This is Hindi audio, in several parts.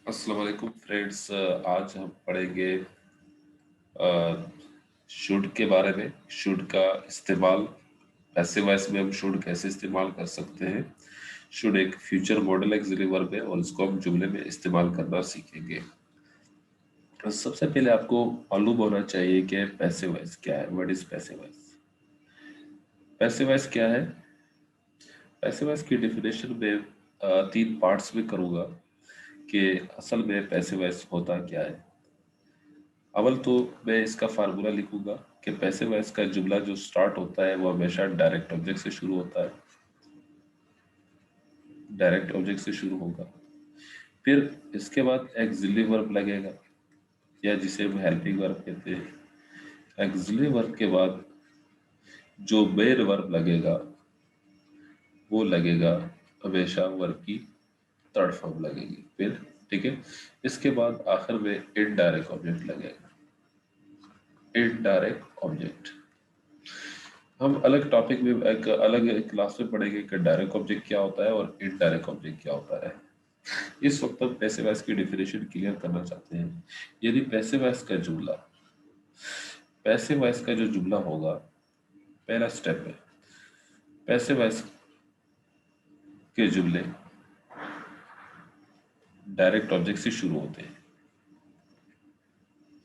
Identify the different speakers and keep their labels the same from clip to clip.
Speaker 1: अस्सलाम वालेकुम फ्रेंड्स। आज हम पढ़ेंगे शुड के बारे में। शुड का इस्तेमाल पैसिव वॉइस में हम शुड कैसे इस्तेमाल कर सकते हैं। शुड एक फ्यूचर मॉडल एक्सिलरी वर्ब है और इसको हम जुमले में इस्तेमाल करना सीखेंगे। तो सबसे पहले आपको मालूम होना चाहिए कि पैसिव वॉइस क्या है। What is passive voice? Passive voice क्या है? पैसिव वॉइस की डेफिनेशन में तीन पार्ट्स में करूंगा कि असल में पैसिव वॉइस होता क्या है। अव्वल तो मैं इसका फार्मूला लिखूंगा कि पैसिव वॉइस का जुमला जो स्टार्ट होता है वो हमेशा डायरेक्ट ऑब्जेक्ट से शुरू होता है। डायरेक्ट ऑब्जेक्ट से शुरू होगा। फिर इसके बाद एक्सिलरी वर्ब लगेगा या जिसे हम हेल्पिंग वर्ब कहते हैं। एक्सिलरी वर्ब के बाद जो मेन वर्ब लगेगा वो लगेगा हमेशा वर्ब की थर्ड फॉर्म लगेगी। फिर ठीक है, इसके बाद आखिर में इनडायरेक्ट ऑब्जेक्ट लगेगा। इनडायरेक्ट ऑब्जेक्ट हम अलग टॉपिक में एक अलग क्लास में पढ़ेंगे कि डायरेक्ट ऑब्जेक्ट क्या होता है और इनडायरेक्ट ऑब्जेक्ट क्या होता है। इस वक्त हम पैसिव वॉइस की डेफिनेशन क्लियर करना चाहते हैं। यदि पैसिव वॉइस का जो जुमला होगा, पहला स्टेप है पैसिव वॉइस के जुमले डायरेक्ट ऑब्जेक्ट से शुरू होते हैं।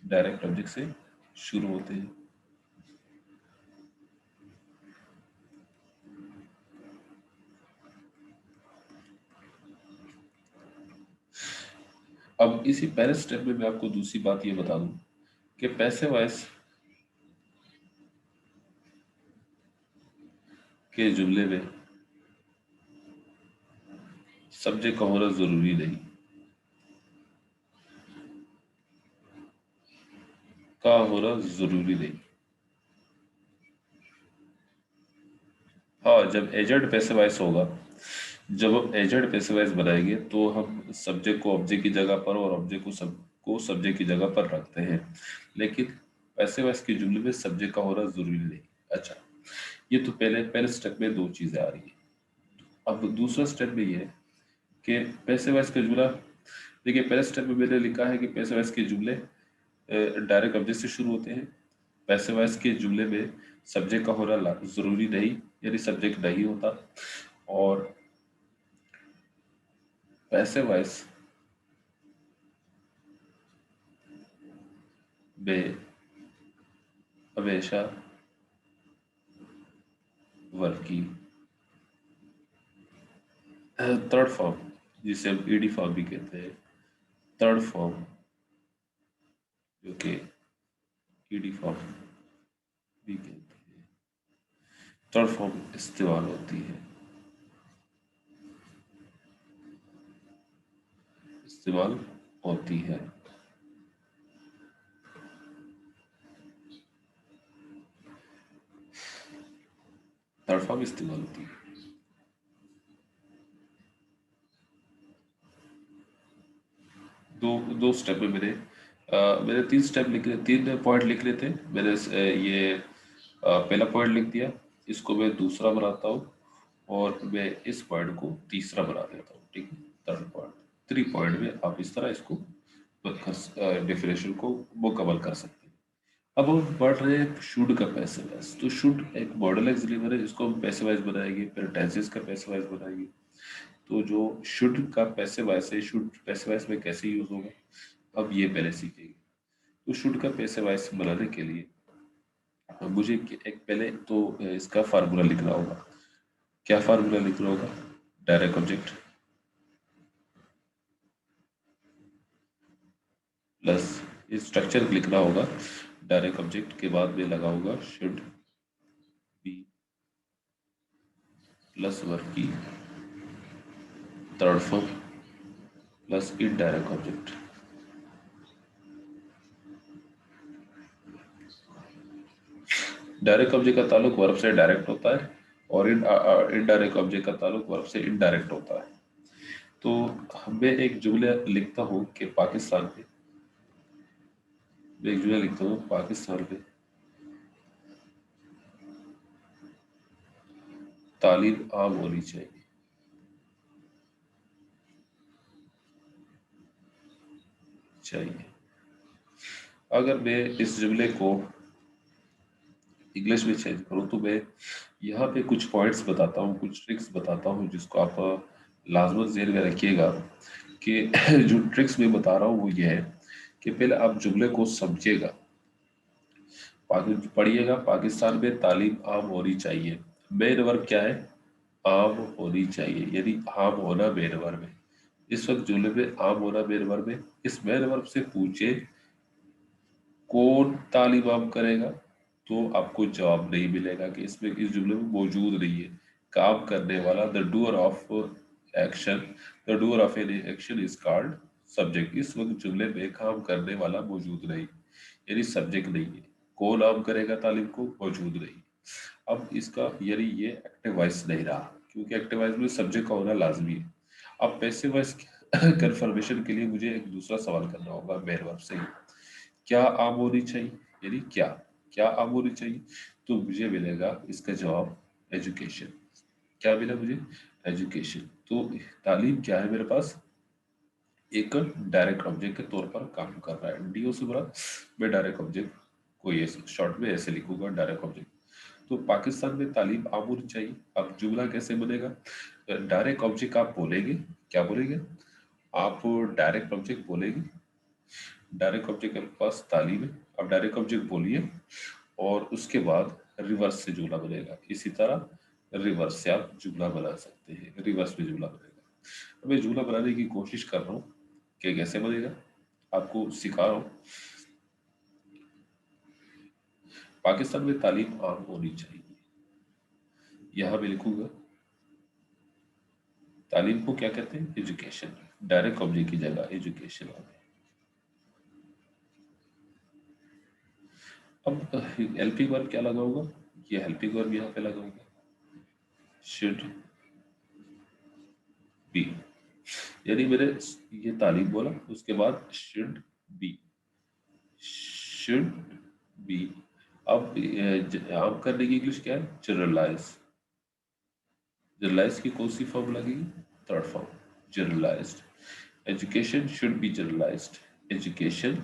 Speaker 1: डायरेक्ट ऑब्जेक्ट से शुरू होते हैं। अब इसी पहले स्टेप में मैं आपको दूसरी बात ये बता दूं कि पैसिव वॉइस के जुमले में सब्जेक्ट का होना जरूरी नहीं। का होना जरूरी नहीं। हाँ, जब एजेड पैसिव वॉइस होगा, जब हम एजेड पैसिव वॉइस बनाएंगे तो हम सब्जेक्ट को ऑब्जेक्ट की जगह पर और ऑब्जेक्ट को सब्जेक्ट की जगह पर रखते हैं। लेकिन पैसिव वॉइस के जुमले में सब्जेक्ट का होना जरूरी नहीं। अच्छा, ये तो पहले पहले स्टेप में दो चीजें आ रही है। अब दूसरा स्टेप में ये है कि पैसिव वॉइस का जुमला, देखिए पहले स्टेप में मैंने लिखा है कि पैसिव वॉइस के जुमले डायरेक्ट ऑब्जेक्ट से शुरू होते हैं। पैसिव वॉइस के जुमले में सब्जेक्ट का होना जरूरी नहीं, यानी सब्जेक्ट नहीं होता। और पैसिव वॉइस में हमेशा वर्ब की थर्ड फॉर्म, जिसे हम ईडी फॉर्म भी कहते हैं, थर्ड फॉर्म जो कि ईडी फॉर्म भी कहते हैं, थर्ड फॉर्म इस्तेमाल होती है। इस्तेमाल होती है। थर्ड फॉर्म इस्तेमाल होती है। दो दो स्टेप में मैंने तीन स्टेप लिख रहे, तीन पॉइंट लिख रहे थे मैंने। ये पहला पॉइंट लिख दिया, इसको मैं दूसरा बनाता हूँ और मैं इस पॉइंट को तीसरा बना देता हूँ। ठीक है, थर्ड पॉइंट। थ्री पॉइंट में आप इस तरह इसको डेफिनेशन को मुकम्मल कर सकते हैं। अब हम पढ़ रहे हैं शुड का पैसिव वॉइस। तो शुड एक मॉडल एक्सिलरी है, इसको हम पैसिव वॉइस बनाएंगे, फिर टेंसेस का पैसिव वॉइस बनाएंगे। तो जो शुड का पैसिव वॉइस है, शुड पैसिव वॉइस में कैसे यूज होगा अब ये पहले सीखेंगे। तो शुड का पैसिव वॉइस बनाने के लिए मुझे एक पहले तो इसका फार्मूला लिखना होगा। क्या फार्मूला लिखना होगा? डायरेक्ट ऑब्जेक्ट प्लस स्ट्रक्चर लिखना होगा। डायरेक्ट ऑब्जेक्ट के बाद में लगाऊंगा शुड बी प्लस वर्ब की third form plus indirect object. Direct object का ताल्लुक वर्ब से डायरेक्ट होता है और इनडायरेक्ट ऑब्जेक्ट का ताल्लुक वर्ब से इनडायरेक्ट होता है। तो मैं एक जुमला लिखता हूँ कि पाकिस्तान में, मैं एक जुमला लिखता हूँ पाकिस्तान में तालीम आम होनी चाहिए। चाहिए। अगर मैं इस जुमले को इंग्लिश में चेंज करूँ तो मैं यहाँ पे कुछ पॉइंट्स बताता हूँ, कुछ ट्रिक्स बताता हूँ जिसको आप लाजमन ज़हन में रखिएगा कि जो ट्रिक्स मैं बता रहा हूँ वो ये है कि पहले आप जुमले को समझिएगा, पढ़िएगा। पाकिस्तान में तालीम आम होनी चाहिए। मेन वर्ब क्या है? आम होनी चाहिए, यानी आम होना मेन वर्ब है। इस वक्त जुमले में आम होना मेन वर्ब है। इस मेन वर्ब से पूछे कौन तालीम आम करेगा, तो आपको जवाब नहीं मिलेगा कि इसमें इस जुमले में मौजूद नहीं है काम करने वाला। The doer of action, the doer of any action is called subject. इस वक्त जुमले में काम करने वाला मौजूद नहीं, यानी सब्जेक्ट नहीं है। कौन आम करेगा तालीम को, मौजूद नहीं। अब इसका यानी ये एक्टिव वॉइस नहीं रहा, क्योंकि एक्टिव वॉइस में सब्जेक्ट का होना लाजमी है। अब पैसिव वॉइस कंफर्मेशन के लिए मुझे एक दूसरा सवाल करना होगा मेरे वर्ब से। क्या आम होनी चाहिए, यानी क्या क्या आम होनी चाहिए, तो मुझे मिलेगा इसका जवाब एजुकेशन। क्या मिला मुझे? एजुकेशन। तो तालीम क्या है मेरे पास? एक डायरेक्ट ऑब्जेक्ट के तौर पर काम कर रहा है। डीओ से बड़ा मैं डायरेक्ट ऑब्जेक्ट को ये शॉर्ट में ऐसे लिखूंगा, डायरेक्ट ऑब्जेक्ट। तो पाकिस्तान में तालीम आम होनी चाहिए। अब जुमला कैसे बनेगा? डायरेक्ट ऑब्जेक्ट आप बोलेंगे, क्या बोलेंगे आप? डायरेक्ट ऑब्जेक्ट बोलेंगे। डायरेक्ट ऑब्जेक्ट के पास तालीम है, अब डायरेक्ट ऑब्जेक्ट बोलिए और उसके बाद रिवर्स से जुमला बनेगा। इसी तरह रिवर्स से आप जुमला बना सकते हैं, रिवर्स में जुमला बनेगा। मैं जुमला बनाने की कोशिश कर रहा हूँ कि कैसे बनेगा, आपको सिखा रहा हूँ। पाकिस्तान में तालीम आम होनी चाहिए, यहां मैं लिखूंगा तालीम को क्या कहते हैं? एजुकेशन। डायरेक्ट ऑब्जेक्ट की जगह एजुकेशन आ गया। अब हेल्पिंग वर्ब क्या लगाऊंगा? ये हेल्पिंग वर्ब यहाँ पे लगाऊंगा, शुड बी। यानी मैंने ये तालीम बोला, उसके बाद शुड बी, शुड बी। अब आम करने की इंग्लिश क्या है? जनरलाइज। जनरलाइज की कौन सी फॉर्म लगेगी? Third form, generalised. Education should be generalised, education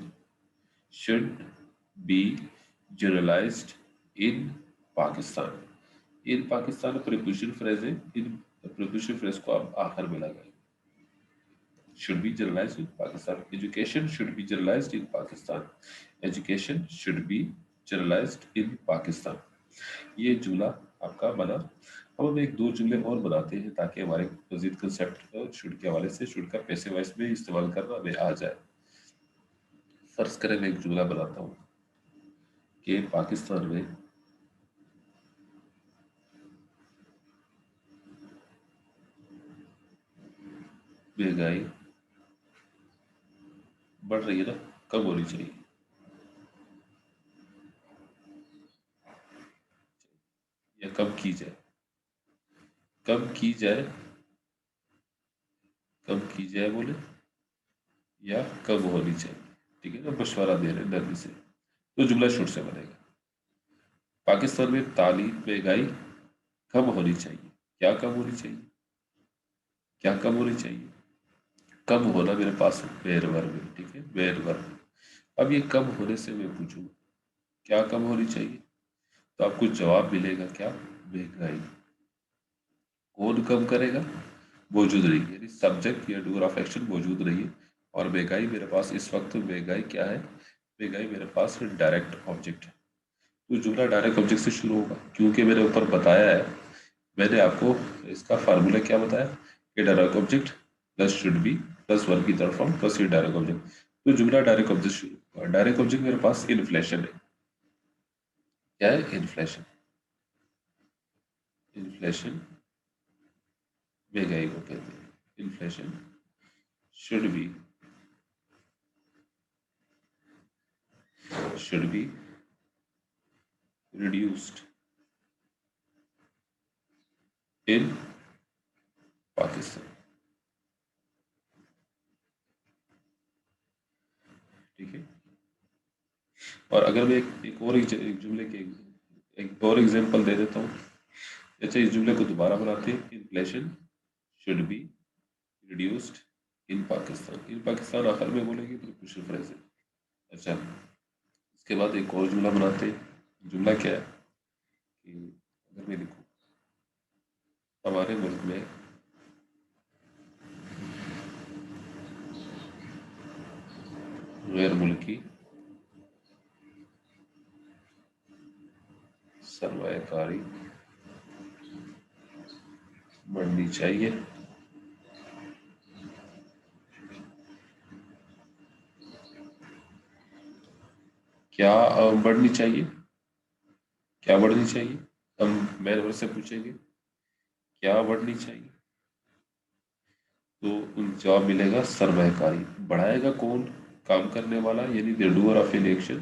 Speaker 1: should be generalised in Pakistan. In Pakistan preposition phrase है, इन प्रीपोजिशन फ्रेज को आप आखिर में लगाएंगे। should be generalized in Pakistan. Education should be generalized in Pakistan. Education should be generalized in Pakistan. ये जुमला आपका बना। अब हम एक दो जुमले और बनाते हैं ताकि हमारे मजीद कंसेप्ट शुड के हवाले से शुड का पैसे वाइज में इस्तेमाल करना हमें आ जाए। फर्ज करें मैं एक जुमला बनाता हूँ कि पाकिस्तान में महंगाई बढ़ रही है ना, कम होनी चाहिए। या कम की जाए, कम की जाए, कम की जाए बोले, या कम होनी चाहिए। ठीक है ना, मशवरा दे रहे हैं नरमी से। तो जुमला शुरू से बनेगा, पाकिस्तान में तालीम महंगाई कम होनी चाहिए। क्या कम होनी चाहिए? क्या कम होनी चाहिए? कम होना मेरे पास मेर वर्ब है, ठीक है, मेर वर्ब। अब ये कम होने से मैं पूछूं क्या कम होनी चाहिए, तो आपको जवाब मिलेगा क्या? महंगाई। कौन कम करेगा? मौजूद रही, यानी सब्जेक्ट या डूअर ऑफ एक्शन मौजूद रही है। और महंगाई मेरे पास इस वक्त महंगाई क्या है? महंगाई मेरे पास डायरेक्ट ऑब्जेक्ट है। तो जुमला डायरेक्ट ऑब्जेक्ट से शुरू होगा, क्योंकि मैंने ऊपर बताया है, मैंने आपको इसका फार्मूला क्या बताया कि direct object plus should be plus verb की थर्ड फॉर्म प्लस ये डायरेक्ट ऑब्जेक्ट। तो जुमला डायरेक्ट ऑब्जेक्ट शुरू होगा। डायरेक्ट ऑब्जेक्ट मेरे पास इन्फ्लेशन है। क्या है? इन्फ्लेशन। इन्फ्लेशन महंगाई को कहते हैं। Inflation should be reduced in Pakistan. ठीक है। और अगर मैं एक और एक जुमले के एक और एग्जांपल दे देता हूँ। अच्छा, इस जुमले को दोबारा बनाते हैं। Inflation should be reduced in Pakistan आखिर में बोलेंगे प्रीपोजिशन फ्रेज है। अच्छा, इसके बाद एक और जुमला बनाते हैं। जुमला क्या है कि अगर मैं लिखूं हमारे मुल्क में गैर मुल्की सरमायाकारी बढ़नी चाहिए। क्या बढ़नी चाहिए? क्या बढ़नी चाहिए? हम मैन वर्ड से पूछेंगे क्या बढ़नी चाहिए, तो जवाब मिलेगा सरमायाकारी। बढ़ाएगा कौन? काम करने वाला, यानी the doer of an action.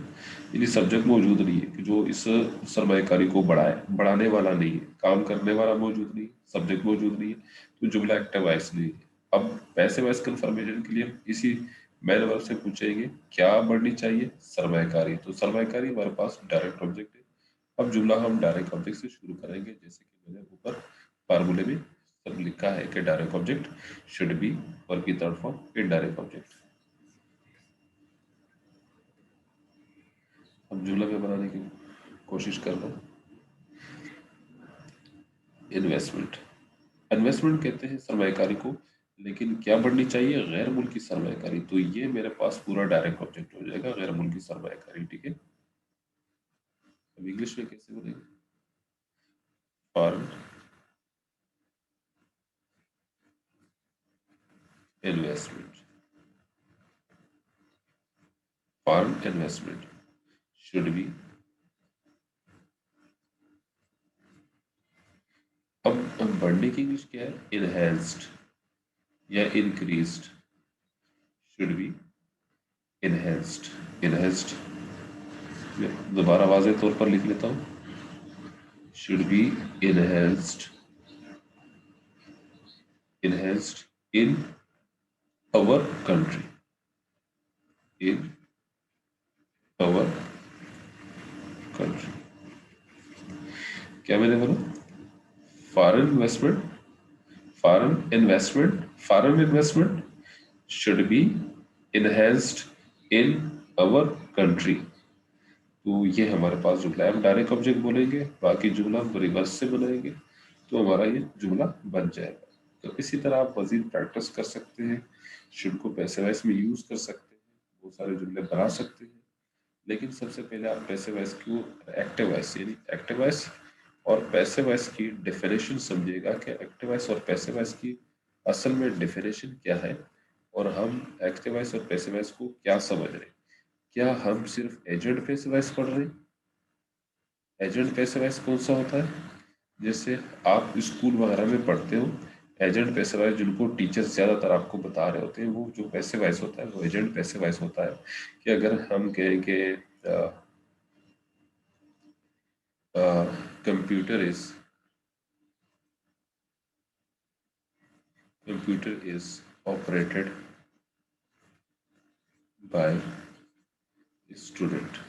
Speaker 1: यानी सब्जेक्ट मौजूद नहीं है कि जो इस सरमायाकारी को बढ़ाए, बढ़ाने वाला नहीं है। काम करने वाला मौजूद नहीं है, सब्जेक्ट मौजूद नहीं है, तो जुमला एक्टिव वॉइस नहीं है। अब पैसिव वॉइस कंफर्मेशन के लिए हम इसी मैन वर्ब से पूछेंगे क्या बढ़नी चाहिए? सरमायाकारी। तो सरमायाकारी हमारे पास डायरेक्ट ऑब्जेक्ट है। अब जुमला हम डायरेक्ट ऑब्जेक्ट से शुरू करेंगे, जैसे कि मैंने ऊपर फार्मूले में सब लिखा है कि direct object should be verb की थर्ड फॉर्म इनडायरेक्ट ऑब्जेक्ट। अब जुमला में बनाने की कोशिश कर रहा हूँ। इन्वेस्टमेंट, इन्वेस्टमेंट कहते हैं सरमायाकारी को, लेकिन क्या बढ़नी चाहिए? गैर मुल्की सरमायाकारी। तो ये मेरे पास पूरा डायरेक्ट ऑब्जेक्ट हो जाएगा, गैर मुल्की सरमायाकारी। ठीक है, अब इंग्लिश में कैसे बोलेंगे? Foreign investment, foreign investment should be. अब बढ़ने की इंग्लिश क्या है? इनहेंस्ड या increased. Should be enhanced, enhanced. दोबारा वाज़ेह तौर पर लिख लेता हूँ। Should be enhanced, enhanced in our country, in our country. क्या मैंने बोला? Foreign investment, foreign investment, foreign investment should be enhanced in our country. तो ये हमारे पास जुमला है। हम डायरेक्ट ऑब्जेक्ट बोलेंगे, बाकी जुमला हम रिवर्स से बनाएंगे, तो हमारा ये जुमला बन जाएगा। तो इसी तरह आप मजीद प्रैक्टिस कर सकते हैं, शुड को पैसिव वॉइस में यूज कर सकते हैं, बहुत सारे जुमले बना सकते हैं। लेकिन सबसे पहले आप पैसिव वॉइस को एक्टिव वॉइस, यानी एक्टिव वॉइस और पैसिव वॉइस की डेफिनेशन समझिएगा कि एक्टिव वॉइस और पैसिव वॉइस की असल में डेफिनेशन क्या है, और हम एक्टिव वॉइस और पैसिव वॉइस को क्या समझ रहे हैं। क्या हम सिर्फ एजेंट पैसिव वॉइस पढ़ रहे हैं? एजेंट पैसिव वॉइस कौन सा होता है? जैसे आप स्कूल वगैरह में पढ़ते हो, एजेंट पैसिव वॉइस जिनको टीचर्स ज्यादातर आपको बता रहे होते हैं, वो जो पैसिव वॉइस होता है वो एजेंट पैसिव वॉइस होता है। कि अगर हम कहें कि computer is, computer is operated by a student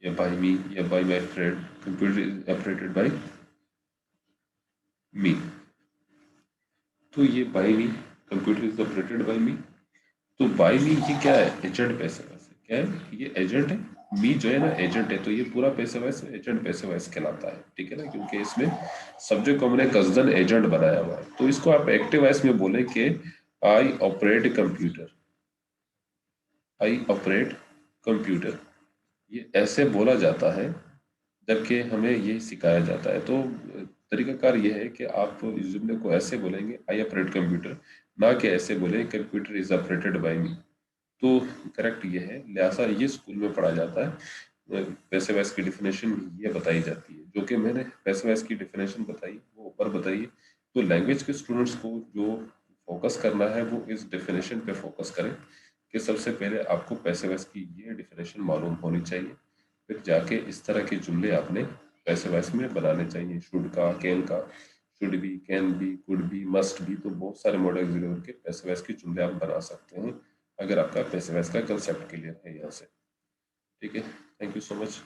Speaker 1: या by me या by my friend, computer is operated by me। तो ये by me, computer is operated by me, तो by me ये क्या है? एजेंट पैसिव वॉइस है। क्या है ये? एजेंट है। मी जो है ना एजेंट है, तो ये पूरा passive voice agent passive voice कहलाता है। ठीक है ना, क्योंकि इसमें सब्जेक्ट को हमने कसदन एजेंट बनाया हुआ है। तो इसको आप एक्टिव वॉइस में बोले कि I operate computer, I operate computer. ये ऐसे बोला जाता है जबकि हमें ये सिखाया जाता है। तो तरीकाकार ये है कि आप इस जुमले को ऐसे बोलेंगे आई ऑपरेट कंप्यूटर, ना कि ऐसे बोले कंप्यूटर इज ऑपरेटेड बाय मी। तो करेक्ट ये है, लिहाजा ये स्कूल में पढ़ा जाता है। पैसिव वॉइस की डिफिनेशन ये बताई जाती है, जो कि मैंने पैसिव वॉइस की डिफिनेशन बताई वो ऊपर बताइए। तो लैंग्वेज के स्टूडेंट्स को जो फोकस करना है वो इस डेफिनेशन पे फोकस करें कि सबसे पहले आपको पैसिव वॉइस की ये डिफिनेशन मालूम होनी चाहिए, फिर जाके इस तरह के जुमले आपने पैसिव वॉइस में बनाने चाहिए। शुड का, कैन का, should be, can be, could be, must be, तो बहुत सारे मॉडल ऑक्सिलरी के पैसिव वॉइस के जुमले आप बना सकते हैं, अगर आपका पैसिव वॉइस का कंसेप्ट क्लियर है यहाँ से। ठीक है, थैंक यू सो मच।